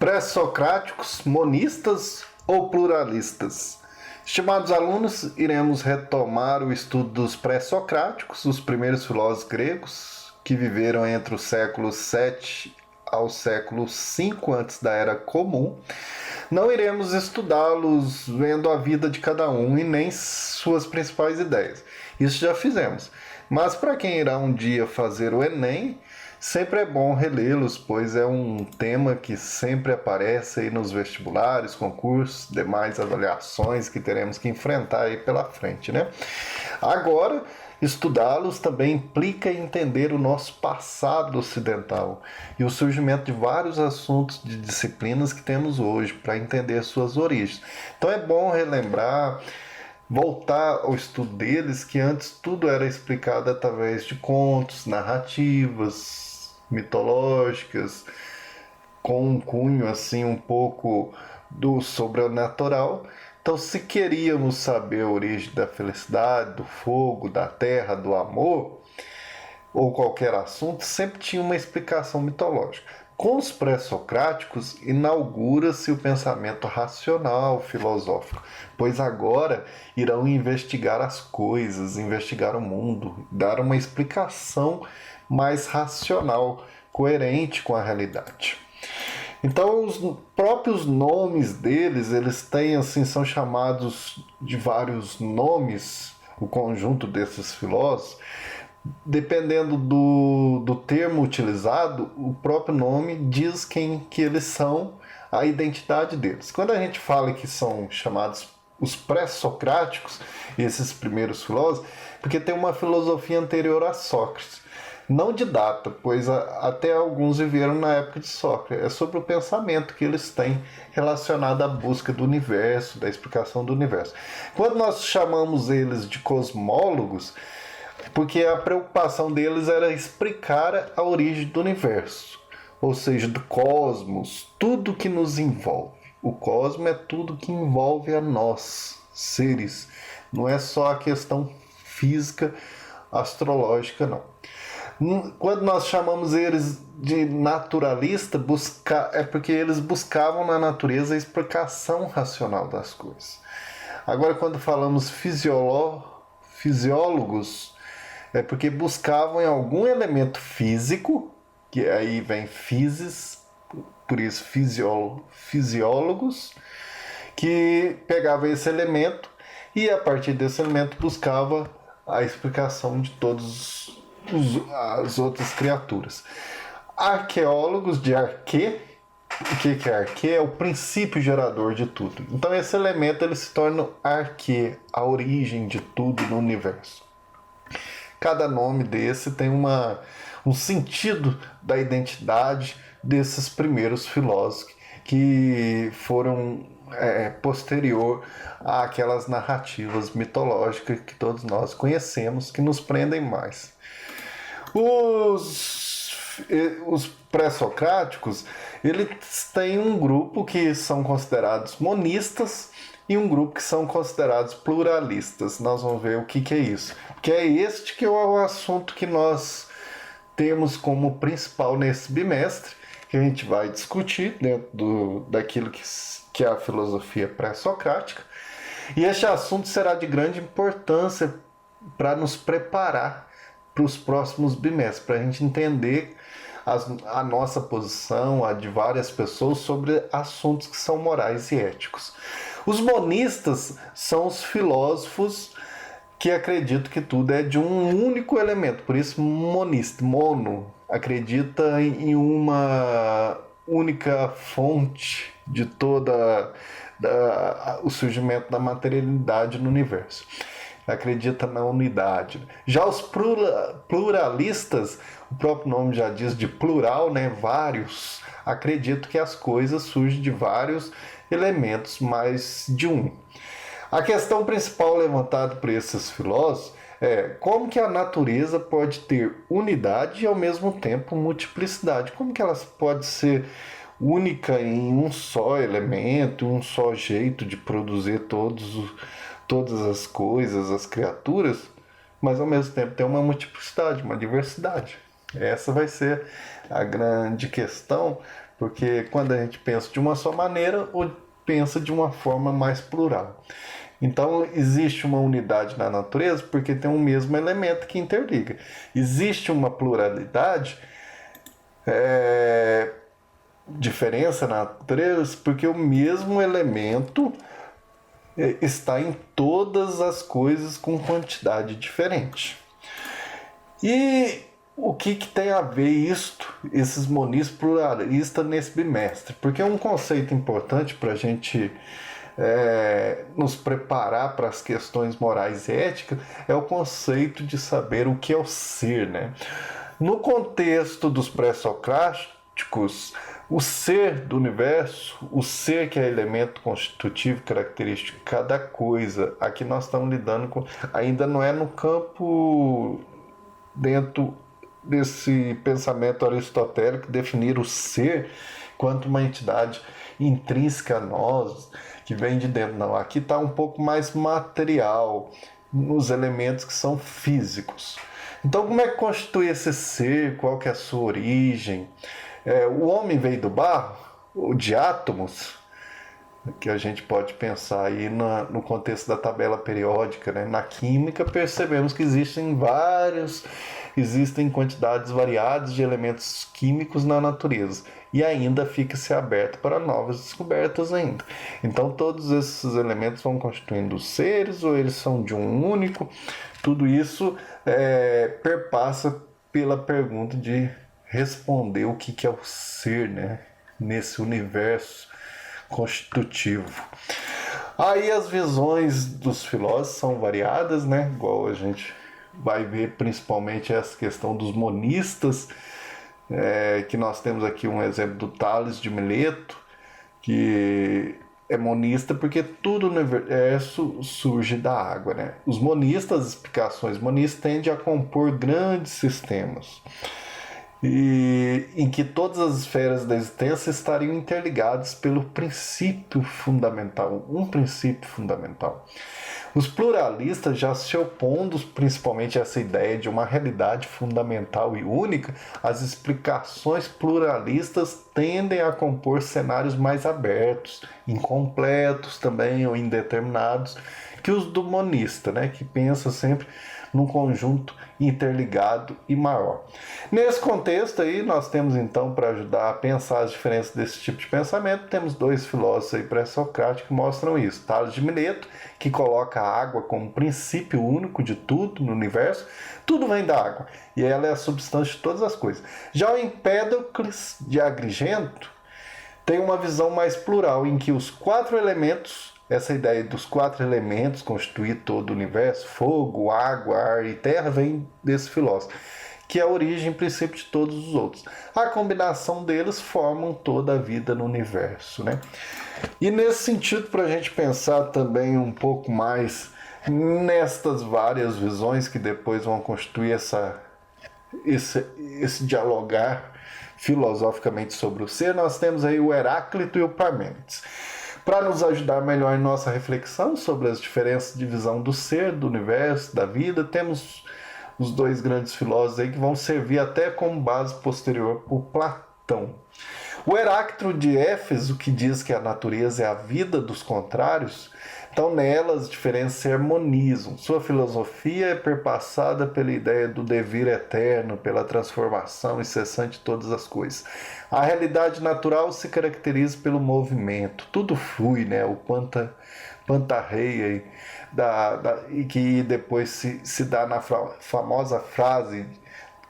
Pré-socráticos, monistas ou pluralistas? Estimados alunos, iremos retomar o estudo dos pré-socráticos, os primeiros filósofos gregos que viveram entre o século 7 ao século 5 antes da Era Comum. Não iremos estudá-los vendo a vida de cada um e nem suas principais ideias. Isso já fizemos. Mas para quem irá um dia fazer o Enem, sempre é bom relê-los, pois é um tema que sempre aparece aí nos vestibulares, concursos, demais avaliações que teremos que enfrentar aí pela frente, né? Agora, estudá-los também implica entender o nosso passado ocidental e o surgimento de vários assuntos de disciplinas que temos hoje para entender suas origens. Então é bom relembrar, voltar ao estudo deles, que antes tudo era explicado através de contos, narrativas mitológicas, com um cunho assim um pouco do sobrenatural. Então, se queríamos saber a origem da felicidade, do fogo, da terra, do amor, ou qualquer assunto, sempre tinha uma explicação mitológica. Com os pré-socráticos, inaugura-se o pensamento racional filosófico, pois agora irão investigar as coisas, investigar o mundo, dar uma explicação mais racional, coerente com a realidade. Então, os próprios nomes deles, eles têm assim, são chamados de vários nomes, o conjunto desses filósofos. Dependendo do termo utilizado, o próprio nome diz quem que eles são, a identidade deles. Quando a gente fala que são chamados os pré-socráticos, esses primeiros filósofos, porque tem uma filosofia anterior a Sócrates. Não de data, pois até alguns viveram na época de Sócrates. É sobre o pensamento que eles têm relacionado à busca do universo, da explicação do universo. Quando nós chamamos eles de cosmólogos, porque a preocupação deles era explicar a origem do universo, ou seja, do cosmos, tudo que nos envolve. O cosmos é tudo que envolve a nós, seres. Não é só a questão física, astrológica, não. Quando nós chamamos eles de naturalista, é porque eles buscavam na natureza a explicação racional das coisas. Agora, quando falamos fisiólogos, é porque buscavam em algum elemento físico, que aí vem physis, por isso fisiólogos, que pegava esse elemento e a partir desse elemento buscava a explicação de todas as outras criaturas. Arqueólogos de arquê, o que é arquê? É o princípio gerador de tudo. Então esse elemento ele se torna arquê, a origem de tudo no universo. Cada nome desse tem um sentido da identidade desses primeiros filósofos que foram posterior àquelas narrativas mitológicas que todos nós conhecemos, que nos prendem mais. Os pré-socráticos, eles têm um grupo que são considerados monistas e um grupo que são considerados pluralistas. Nós vamos ver o que é isso. Que é este que é o assunto que nós temos como principal nesse bimestre, que a gente vai discutir dentro daquilo que é a filosofia pré-socrática. E este assunto será de grande importância para nos preparar para os próximos bimestres, para a gente entender a nossa posição, a de várias pessoas, sobre assuntos que são morais e éticos. Os monistas são os filósofos que acreditam que tudo é de um único elemento, por isso monista, mono, acredita em uma única fonte de toda o surgimento da materialidade no universo. Acredita na unidade. Já os pluralistas, o próprio nome já diz de plural, né? Vários, acreditam que as coisas surgem de vários elementos, mas de um. A questão principal levantada por esses filósofos é como que a natureza pode ter unidade e ao mesmo tempo multiplicidade. Como que ela pode ser única em um só elemento, um só jeito de produzir todas as coisas, as criaturas, mas ao mesmo tempo tem uma multiplicidade, uma diversidade. Essa vai ser a grande questão, Porque quando a gente pensa de uma só maneira, ou pensa de uma forma mais plural. Então, existe uma unidade na natureza porque tem um mesmo elemento que interliga. Existe uma pluralidade, diferença na natureza, porque o mesmo elemento está em todas as coisas com quantidade diferente. E o que tem a ver esses monismos pluralistas nesse bimestre? Porque é um conceito importante para a gente nos preparar para as questões morais e éticas, é o conceito de saber o que é o ser, né? No contexto dos pré-socráticos, o ser do universo, o ser que é elemento constitutivo, característico de cada coisa, aqui nós estamos lidando com, ainda não é no campo dentro desse pensamento aristotélico definir o ser quanto uma entidade intrínseca a nós, que vem de dentro. Não, aqui está um pouco mais material, nos elementos que são físicos. Então, como é que constitui esse ser? Qual que é a sua origem? O homem veio do barro, de átomos, que a gente pode pensar aí no contexto da tabela periódica, né? Na química percebemos que existem quantidades variadas de elementos químicos na natureza e ainda fica-se aberto para novas descobertas ainda. Então todos esses elementos vão constituindo seres ou eles são de um único? Tudo isso perpassa pela pergunta de responder o que é o ser, né? Nesse universo constitutivo. Aí as visões dos filósofos são variadas, né? Igual a gente vai ver principalmente essa questão dos monistas, que nós temos aqui um exemplo do Tales de Mileto, que é monista porque tudo no universo surge da água, né? Os monistas, as explicações monistas tendem a compor grandes sistemas, e em que todas as esferas da existência estariam interligadas pelo princípio fundamental, um princípio fundamental. Os pluralistas, já se opondo principalmente a essa ideia de uma realidade fundamental e única, as explicações pluralistas tendem a compor cenários mais abertos, incompletos também ou indeterminados, que os do monista, né, que pensa sempre num conjunto interligado e maior. Nesse contexto aí, nós temos então, para ajudar a pensar as diferenças desse tipo de pensamento, temos dois filósofos aí pré-socráticos que mostram isso. Tales de Mileto, que coloca a água como princípio único de tudo no universo, tudo vem da água, e ela é a substância de todas as coisas. Já o Empédocles de Agrigento tem uma visão mais plural, em que os quatro elementos, essa ideia dos quatro elementos constituir todo o universo, fogo, água, ar e terra, vem desse filósofo, que é a origem e princípio de todos os outros. A combinação deles formam toda a vida no universo, né? E nesse sentido, para a gente pensar também um pouco mais nestas várias visões que depois vão constituir esse dialogar filosoficamente sobre o ser, nós temos aí o Heráclito e o Parmênides. Para nos ajudar melhor em nossa reflexão sobre as diferenças de visão do ser, do universo, da vida, temos os dois grandes filósofos aí que vão servir até como base posterior por Platão. O Heráclito de Éfeso, que diz que a natureza é a vida dos contrários, então nelas as diferenças se harmonizam. Sua filosofia é perpassada pela ideia do devir eterno, pela transformação incessante de todas as coisas. A realidade natural se caracteriza pelo movimento, tudo flui, né? O pantarreia e que depois se dá na famosa frase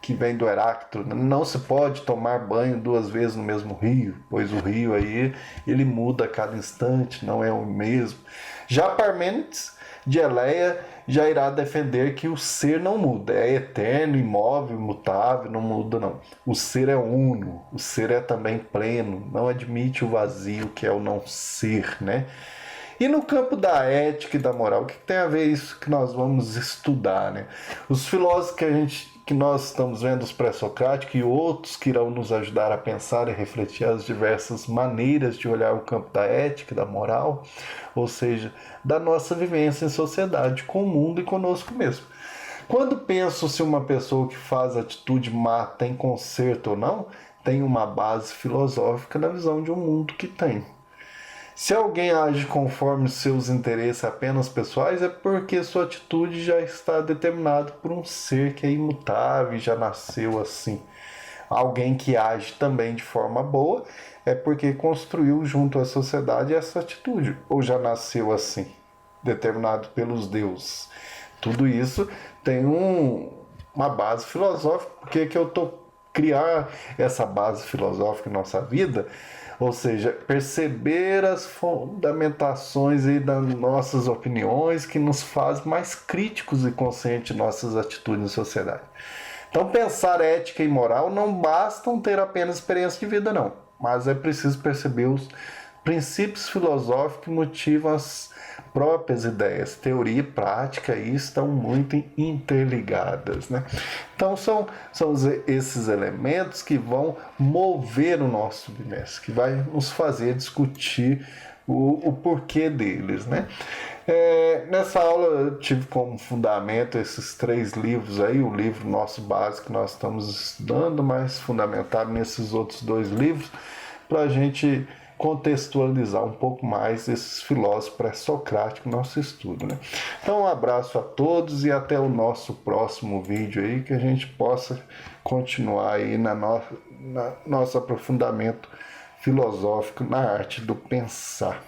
que vem do Heráclito: não se pode tomar banho duas vezes no mesmo rio, pois o rio aí ele muda a cada instante, não é o mesmo. Já Parmênides de Eleia já irá defender que o ser não muda, é eterno, imóvel, imutável, não muda não. O ser é uno, o ser é também pleno, não admite o vazio que é o não ser, né? E no campo da ética e da moral, o que tem a ver isso que nós vamos estudar, né? Os filósofos que nós estamos vendo, os pré-socráticos e outros que irão nos ajudar a pensar e refletir as diversas maneiras de olhar o campo da ética e da moral, ou seja, da nossa vivência em sociedade, com o mundo e conosco mesmo. Quando penso se uma pessoa que faz atitude má tem conserto ou não, tem uma base filosófica na visão de um mundo que tem. Se alguém age conforme seus interesses apenas pessoais, é porque sua atitude já está determinada por um ser que é imutável e já nasceu assim. Alguém que age também de forma boa é porque construiu junto à sociedade essa atitude, ou já nasceu assim, determinado pelos deuses. Tudo isso tem uma base filosófica. Por que eu estou criar essa base filosófica em nossa vida? Ou seja, perceber as fundamentações aí das nossas opiniões que nos faz mais críticos e conscientes de nossas atitudes em sociedade. Então, pensar ética e moral não bastam ter apenas experiência de vida, não. Mas é preciso perceber os princípios filosóficos que motivam as próprias ideias. Teoria e prática aí estão muito interligadas, né? Então, são esses elementos que vão mover o nosso submerso, que vai nos fazer discutir o porquê deles, né? Nessa aula eu tive como fundamento esses 3 livros aí, o livro nosso básico que nós estamos estudando, mas fundamentado nesses outros 2 livros, para a gente contextualizar um pouco mais esses filósofos pré-socráticos no nosso estudo, né? Então um abraço a todos e até o nosso próximo vídeo aí, que a gente possa continuar aí nosso aprofundamento filosófico na arte do pensar.